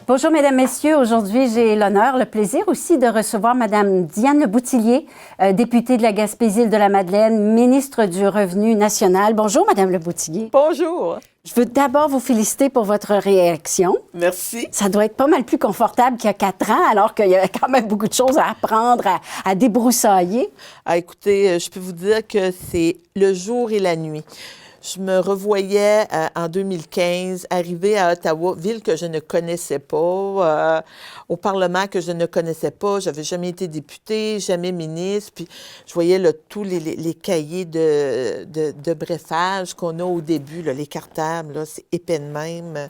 Bonjour, Mesdames, Messieurs. Aujourd'hui, j'ai l'honneur, le plaisir aussi de recevoir Mme Diane Leboutillier, députée de la Gaspésie-Île-de-la-Madeleine, ministre du Revenu national. Bonjour, Mme Leboutillier. Bonjour. Je veux d'abord vous féliciter pour votre réélection. Merci. Ça doit être pas mal plus confortable qu'il y a 4 ans, alors qu'il y a quand même beaucoup de choses à apprendre, à débroussailler. Écoutez, je peux vous dire que c'est le jour et la nuit. Je me revoyais en 2015 arriver à Ottawa, ville que je ne connaissais pas, au Parlement que je ne connaissais pas. J'avais jamais été députée, jamais ministre. Puis je voyais là, tous les cahiers de brefage qu'on a au début, là, les cartables, là, c'est épais de même.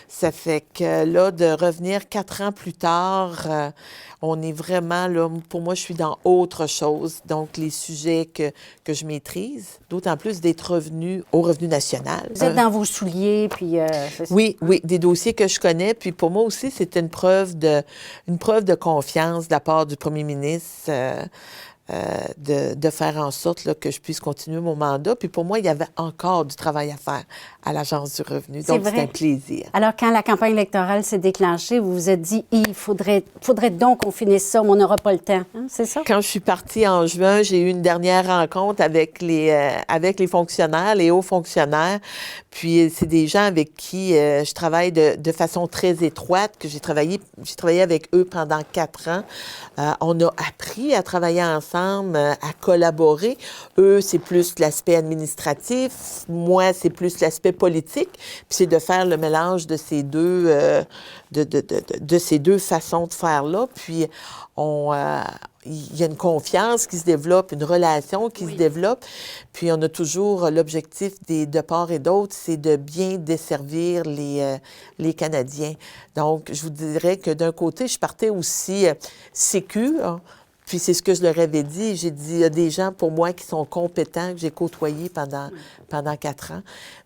Ça fait que là, de revenir 4 ans plus tard, on est vraiment là, pour moi, je suis dans autre chose. Donc, les sujets que je maîtrise, d'autant plus d'être revenu au Revenu national. Vous êtes dans vos souliers, puis... Oui, des dossiers que je connais. Puis pour moi aussi, c'était une preuve de confiance de la part du premier ministre. De faire en sorte là, que je puisse continuer mon mandat. Puis pour moi, il y avait encore du travail à faire à l'Agence du revenu. Donc, c'est un plaisir. Alors, quand la campagne électorale s'est déclenchée, vous vous êtes dit, il faudrait donc qu'on finisse ça, mais on n'aura pas le temps. Hein? C'est ça? Quand je suis partie en juin, j'ai eu une dernière rencontre avec les fonctionnaires, les hauts fonctionnaires. Puis, c'est des gens avec qui je travaille de façon très étroite, que j'ai travaillé avec eux pendant 4 ans. On a appris à travailler ensemble, à collaborer. Eux, c'est plus l'aspect administratif. Moi, c'est plus l'aspect politique. Puis c'est de faire le mélange de ces deux, de ces deux façons de faire-là. Puis il y a une confiance qui se développe, une relation qui se développe. Puis on a toujours l'objectif de part et d'autre, c'est de bien desservir les Canadiens. Donc, je vous dirais que d'un côté, je partais aussi sécure. Puis c'est ce que je leur avais dit. J'ai dit, il y a des gens pour moi qui sont compétents, que j'ai côtoyés pendant 4 ans.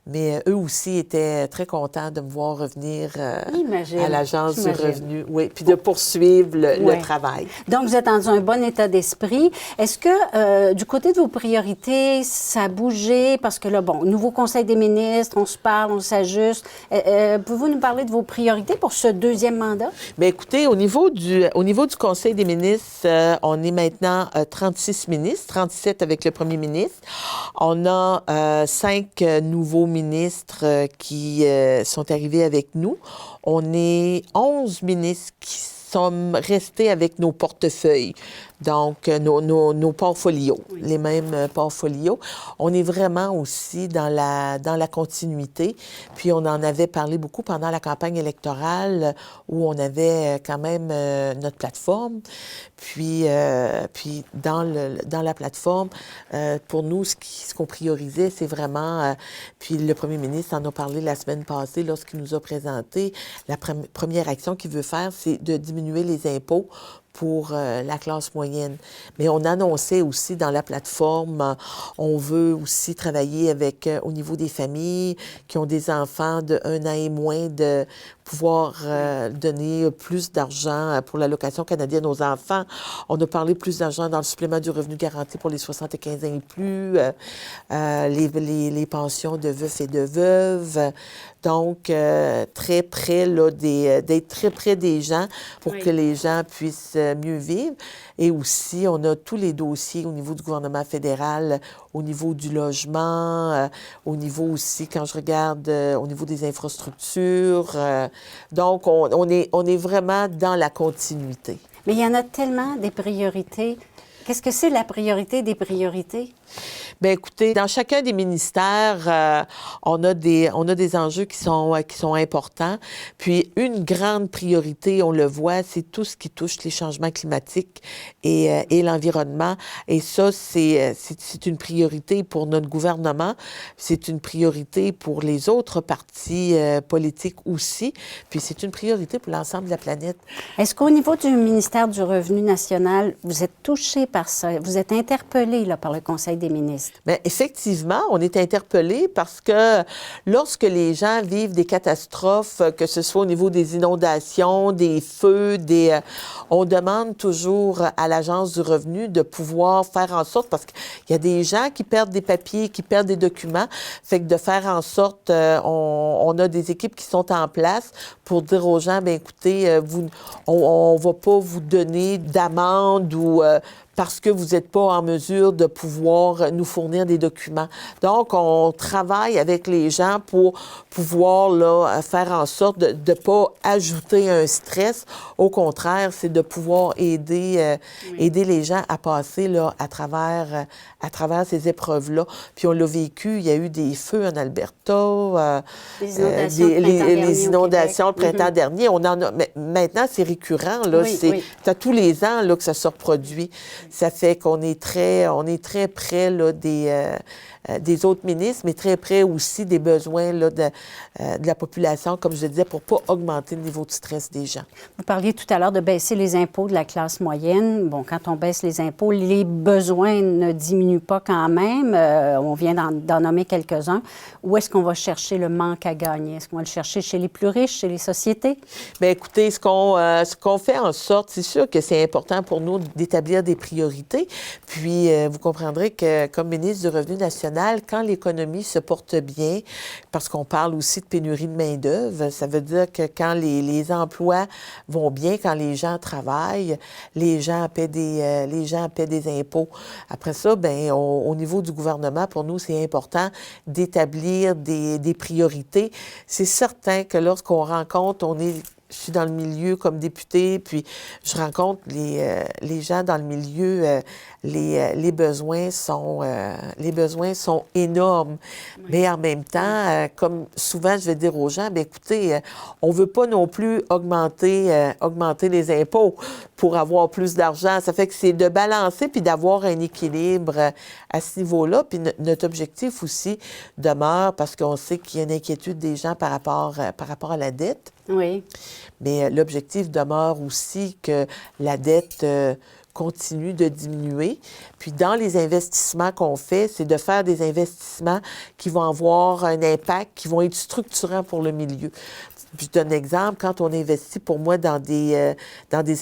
Mais eux aussi étaient très contents de me voir revenir à l'Agence du revenu. Oui, puis de poursuivre le travail. Donc, vous êtes dans un bon état d'esprit. Est-ce que, du côté de vos priorités, ça a bougé? Parce que là, bon, nouveau Conseil des ministres, on se parle, on s'ajuste. Pouvez-vous nous parler de vos priorités pour ce deuxième mandat? Bien, écoutez, au niveau du Conseil des ministres, on est maintenant 36 ministres, 37 avec le premier ministre. On a 5 nouveaux ministres qui sont arrivés avec nous. On est 11 ministres qui sommes restés avec nos portefeuilles, donc nos portfolios, les mêmes portfolios. On est vraiment aussi dans la continuité. Puis on en avait parlé beaucoup pendant la campagne électorale où on avait quand même notre plateforme. Puis dans la plateforme, pour nous, ce qu'on priorisait, c'est vraiment... puis le premier ministre en a parlé la semaine passée lorsqu'il nous a présenté la première action qu'il veut faire, c'est de diminuer les impôts pour la classe moyenne. Mais on annonçait aussi dans la plateforme, on veut aussi travailler avec, au niveau des familles qui ont des enfants de 1 an et moins, de pouvoir donner plus d'argent pour l'allocation canadienne aux enfants. On a parlé plus d'argent dans le supplément du revenu garanti pour les 75 ans et plus, les pensions de veufs et de veuves. Donc, très près là, d'être très près des gens pour que les gens puissent mieux vivre. Et aussi, on a tous les dossiers au niveau du gouvernement fédéral, au niveau du logement, au niveau aussi, quand je regarde, au niveau des infrastructures. Donc, on est vraiment dans la continuité. Mais il y en a tellement des priorités. Qu'est-ce que c'est la priorité des priorités? Bien, écoutez, dans chacun des ministères, on a des enjeux qui sont importants. Puis, une grande priorité, on le voit, c'est tout ce qui touche les changements climatiques et l'environnement. Et ça, c'est une priorité pour notre gouvernement. C'est une priorité pour les autres partis politiques aussi. Puis, c'est une priorité pour l'ensemble de la planète. Est-ce qu'au niveau du ministère du Revenu national, vous êtes touché par ça. Vous êtes interpellé là, par le Conseil des ministres. Bien, effectivement, on est interpellé parce que lorsque les gens vivent des catastrophes, que ce soit au niveau des inondations, des feux, on demande toujours à l'Agence du revenu de pouvoir faire en sorte, parce qu'il y a des gens qui perdent des papiers, qui perdent des documents, fait que de faire en sorte, on a des équipes qui sont en place pour dire aux gens, bien écoutez, on va pas vous donner d'amende ou parce que vous n'êtes pas en mesure de pouvoir nous fournir des documents. Donc, on travaille avec les gens pour pouvoir là, faire en sorte de ne pas ajouter un stress. Au contraire, c'est de pouvoir aider les gens à passer là, à travers ces épreuves-là. Puis on l'a vécu, il y a eu des feux en Alberta, les inondations le printemps dernier. On en a, mais maintenant, c'est récurrent. Là, c'est à tous les ans là, que ça se reproduit. Ça fait qu'on est très près là, des autres ministres, mais très près aussi des besoins là, de la population, comme je le disais, pour ne pas augmenter le niveau de stress des gens. Vous parliez tout à l'heure de baisser les impôts de la classe moyenne. Bon, quand on baisse les impôts, les besoins ne diminuent pas quand même. On vient d'en nommer quelques-uns. Où est-ce qu'on va chercher le manque à gagner? Est-ce qu'on va le chercher chez les plus riches, chez les sociétés? Bien, écoutez, ce qu'on fait en sorte, c'est sûr que c'est important pour nous d'établir des priorités. Puis, vous comprendrez que, comme ministre du Revenu national, quand l'économie se porte bien, parce qu'on parle aussi de pénurie de main-d'œuvre, ça veut dire que quand les emplois vont bien, quand les gens travaillent, les gens paient des impôts. Après ça, bien, au niveau du gouvernement, pour nous, c'est important d'établir des priorités. C'est certain que lorsqu'on rencontre, je suis dans le milieu comme députée, puis je rencontre les gens dans le milieu, les besoins sont énormes. Oui. Mais en même temps, comme souvent je vais dire aux gens, bien écoutez, on veut pas non plus augmenter les impôts pour avoir plus d'argent. Ça fait que c'est de balancer puis d'avoir un équilibre à ce niveau-là. Puis notre objectif aussi demeure, parce qu'on sait qu'il y a une inquiétude des gens par rapport à la dette. Oui. Mais l'objectif demeure aussi que la dette continue de diminuer. Puis dans les investissements qu'on fait, c'est de faire des investissements qui vont avoir un impact, qui vont être structurants pour le milieu. Puis je donne un exemple, quand on investit pour moi dans des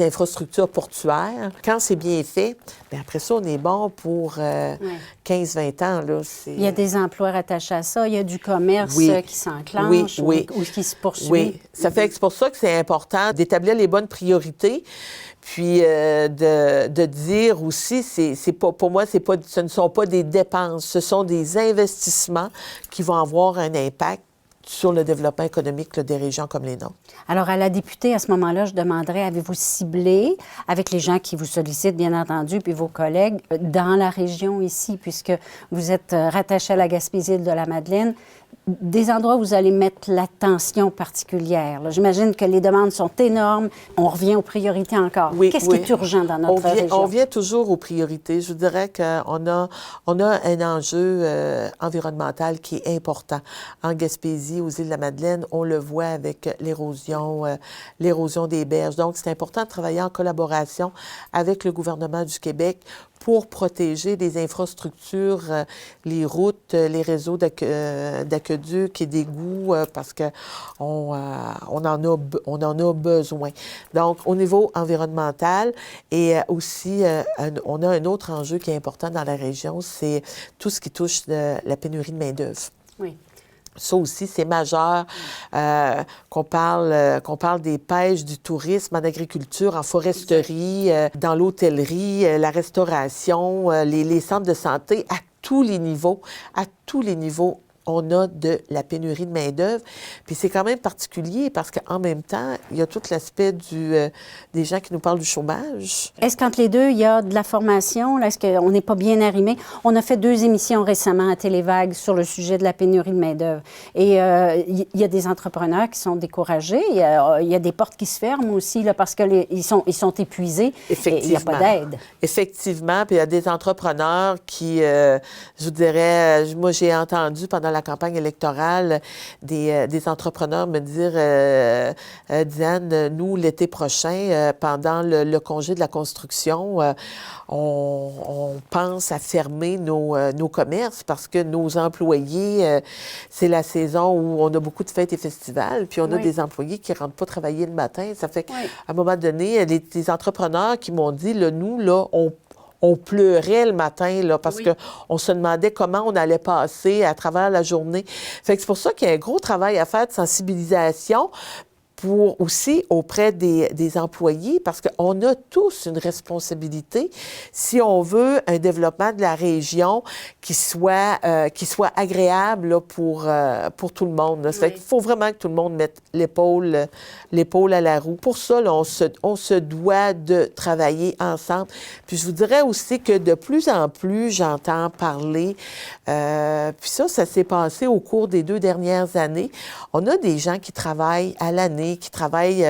infrastructures portuaires, quand c'est bien fait, bien après ça, on est bon pour 15-20 ans. Là, il y a des emplois rattachés à ça, il y a du commerce qui s'enclenche ou qui se poursuit. Oui, ça fait que c'est pour ça que c'est important d'établir les bonnes priorités. Puis de dire aussi, c'est pas, pour moi, ce ne sont pas des dépenses, ce sont des investissements qui vont avoir un impact sur le développement économique là, des régions comme les nôtres. Alors, à la députée, à ce moment-là, je demanderais, avez-vous ciblé, avec les gens qui vous sollicitent, bien entendu, puis vos collègues, dans la région ici, puisque vous êtes rattaché à la Gaspésie-Îles-de-la-Madeleine, des endroits où vous allez mettre l'attention particulière? Là, j'imagine que les demandes sont énormes. On revient aux priorités encore. Oui, Qu'est-ce qui est urgent dans notre région? On vient toujours aux priorités. Je vous dirais qu'on a un enjeu environnemental qui est important. En Gaspésie, aux Îles-de-la-Madeleine, on le voit avec l'érosion des berges. Donc, c'est important de travailler en collaboration avec le gouvernement du Québec pour protéger les infrastructures, les routes, les réseaux d'aqueducs et d'égouts, parce que on en a besoin. Donc, au niveau environnemental, et aussi, on a un autre enjeu qui est important dans la région, c'est tout ce qui touche la pénurie de main-d'œuvre. Oui. Ça aussi, c'est majeur qu'on parle des pêches, du tourisme, en agriculture, en foresterie, dans l'hôtellerie, la restauration, les centres de santé, à tous les niveaux, on a de la pénurie de main-d'œuvre. Puis c'est quand même particulier parce qu'en même temps, il y a tout l'aspect des gens qui nous parlent du chômage. Est-ce qu'entre les deux, il y a de la formation? Là, est-ce qu'on n'est pas bien arrimé? On a fait 2 émissions récemment à Télévague sur le sujet de la pénurie de main-d'œuvre. Et il y a des entrepreneurs qui sont découragés. Il y a des portes qui se ferment aussi là, parce qu'ils sont épuisés. Effectivement. Et il n'y a pas d'aide. Effectivement. Puis il y a des entrepreneurs qui, je vous dirais, moi j'ai entendu pendant la campagne électorale, des entrepreneurs me dire Diane, nous, l'été prochain, pendant le congé de la construction, on pense à fermer nos commerces parce que nos employés, c'est la saison où on a beaucoup de fêtes et festivals, puis on a des employés qui ne rentrent pas travailler le matin. Ça fait qu'à un moment donné, des entrepreneurs qui m'ont dit, là, nous, là, on pleurait le matin là, parce qu'on se demandait comment on allait passer à travers la journée. Fait que c'est pour ça qu'il y a un gros travail à faire de sensibilisation pour aussi auprès des employés, parce qu'on a tous une responsabilité si on veut un développement de la région qui soit agréable là, pour tout le monde. Ça fait qu'il faut vraiment que tout le monde mette l'épaule à la roue. Pour ça, là, on se doit de travailler ensemble. Puis je vous dirais aussi que de plus en plus, j'entends parler, puis ça s'est passé au cours des 2 dernières années. On a des gens qui travaillent à l'année, qui travaillent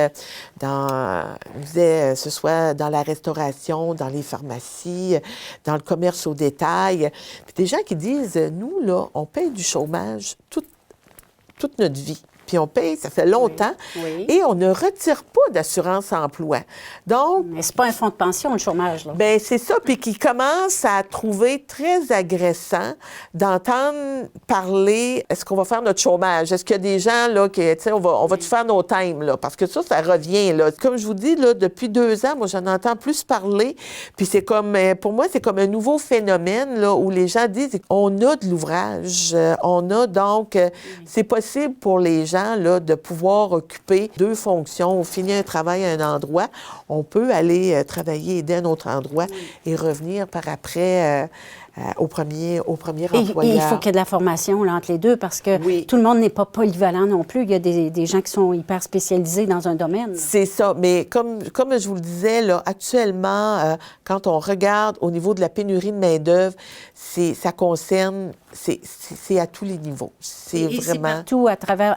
ce soit dans la restauration, dans les pharmacies, dans le commerce au détail. Puis des gens qui disent, nous, là, on paye du chômage toute notre vie. Puis on paye, ça fait longtemps, et on ne retire pas d'assurance-emploi. Donc... Mais c'est pas un fonds de pension, le chômage, là. Bien, c'est ça, puis qui commence à trouver très agressant d'entendre parler, est-ce qu'on va faire notre chômage? Est-ce qu'il y a des gens, là, qui, tu sais, on va tout faire nos times, là? Parce que ça revient, là. Comme je vous dis, là, depuis 2 ans, moi, j'en entends plus parler, puis c'est comme, pour moi, c'est comme un nouveau phénomène, là, où les gens disent, on a de l'ouvrage, on a donc, c'est possible pour les gens là, de pouvoir occuper 2 fonctions. On finit un travail à un endroit, on peut aller travailler d'un autre endroit et revenir par après au premier employeur. Et il faut qu'il y ait de la formation là, entre les deux parce que tout le monde n'est pas polyvalent non plus. Il y a des gens qui sont hyper spécialisés dans un domaine. C'est ça. Mais comme je vous le disais, là, actuellement, quand on regarde au niveau de la pénurie de main-d'œuvre, ça concerne... C'est à tous les niveaux. C'est vraiment...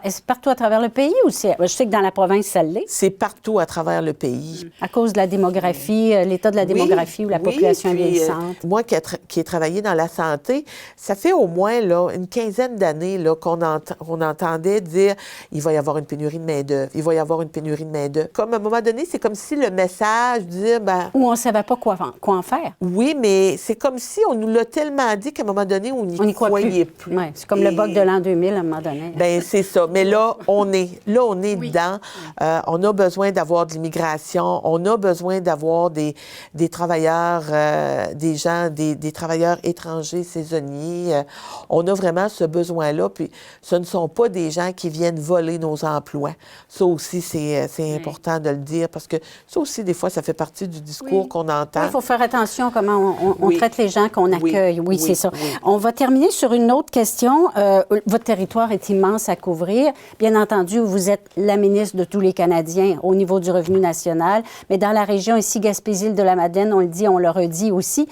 C'est partout à travers le pays ou c'est... Je sais que dans la province, ça l'est. C'est partout à travers le pays. À cause de la démographie, l'état de la démographie ou la population vieillissante. Moi qui ai travaillé dans la santé, ça fait au moins là, une quinzaine d'années là, qu'on entendait dire il va y avoir une pénurie de main-d'œuvre, il va y avoir une pénurie de main-d'œuvre. Comme à un moment donné, c'est comme si le message disait... Ou on ne savait pas quoi en faire. Oui, mais c'est comme si on nous l'a tellement dit qu'à un moment donné, on n'y croyait plus. Oui, c'est comme le bug de l'an 2000 à un moment donné. Bien, c'est ça. Mais là, on est dedans. On a besoin d'avoir de l'immigration. On a besoin d'avoir des travailleurs, des travailleurs étrangers, saisonniers. On a vraiment ce besoin-là. Puis, ce ne sont pas des gens qui viennent voler nos emplois. Ça aussi, c'est important de le dire parce que ça aussi, des fois, ça fait partie du discours qu'on entend. Il faut faire attention à comment on traite les gens qu'on accueille. Oui, c'est ça. On va terminer sur une autre question. Votre territoire est immense à couvrir. Bien entendu, vous êtes la ministre de tous les Canadiens au niveau du revenu national, mais dans la région ici, Gaspésie-Île-de-la-Madeleine, on le dit, on le redit aussi,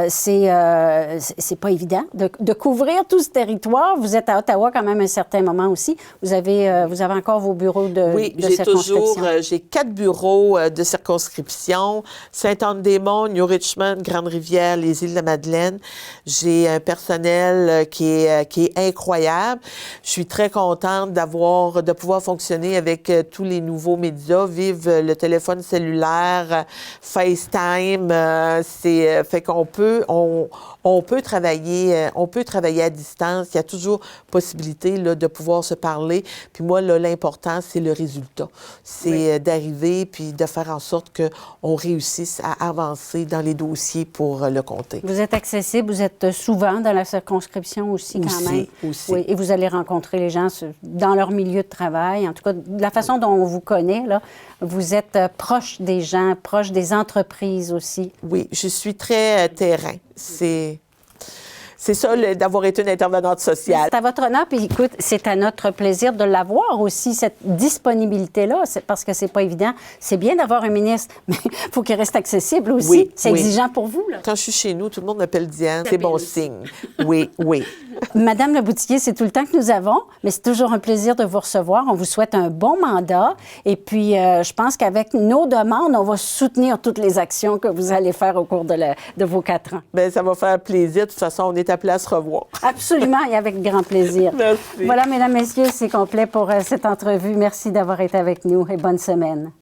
c'est pas évident de couvrir tout ce territoire. Vous êtes à Ottawa quand même un certain moment aussi. Vous avez encore vos bureaux de circonscription. J'ai 4 bureaux de circonscription. Sainte-Anne-des-Monts, New Richmond, Grande-Rivière, les Îles-de-la-Madeleine. J'ai un personnel qui est incroyable. Je suis très contente de pouvoir fonctionner avec tous les nouveaux médias. Vive le téléphone cellulaire, FaceTime. Fait qu'on peut travailler à distance. Il y a toujours possibilité là, de pouvoir se parler. Puis moi, là, l'important, c'est le résultat. C'est d'arriver puis de faire en sorte qu'on réussisse à avancer dans les dossiers pour le comté. Vous êtes accessible, vous êtes souvent dans la circonscription aussi quand même. Aussi. Oui, et vous allez rencontrer les gens dans leur milieu de travail. En tout cas, de la façon dont on vous connaît, là, vous êtes proche des gens, proche des entreprises aussi. Oui, je suis très terrain. C'est ça, d'avoir été une intervenante sociale. C'est à votre honneur, puis écoute, c'est à notre plaisir de l'avoir aussi, cette disponibilité-là, parce que c'est pas évident. C'est bien d'avoir un ministre, mais il faut qu'il reste accessible aussi. C'est exigeant pour vous, là. Quand je suis chez nous, tout le monde m'appelle Diane. C'est bon signe. Oui. Madame le boutiquier, c'est tout le temps que nous avons, mais c'est toujours un plaisir de vous recevoir. On vous souhaite un bon mandat. Et puis, je pense qu'avec nos demandes, on va soutenir toutes les actions que vous allez faire au cours de vos 4 ans. Bien, ça va faire plaisir. De toute façon, on est appelé à se revoir. Absolument, et avec grand plaisir. Merci. Voilà, mesdames, messieurs, c'est complet pour cette entrevue. Merci d'avoir été avec nous et bonne semaine.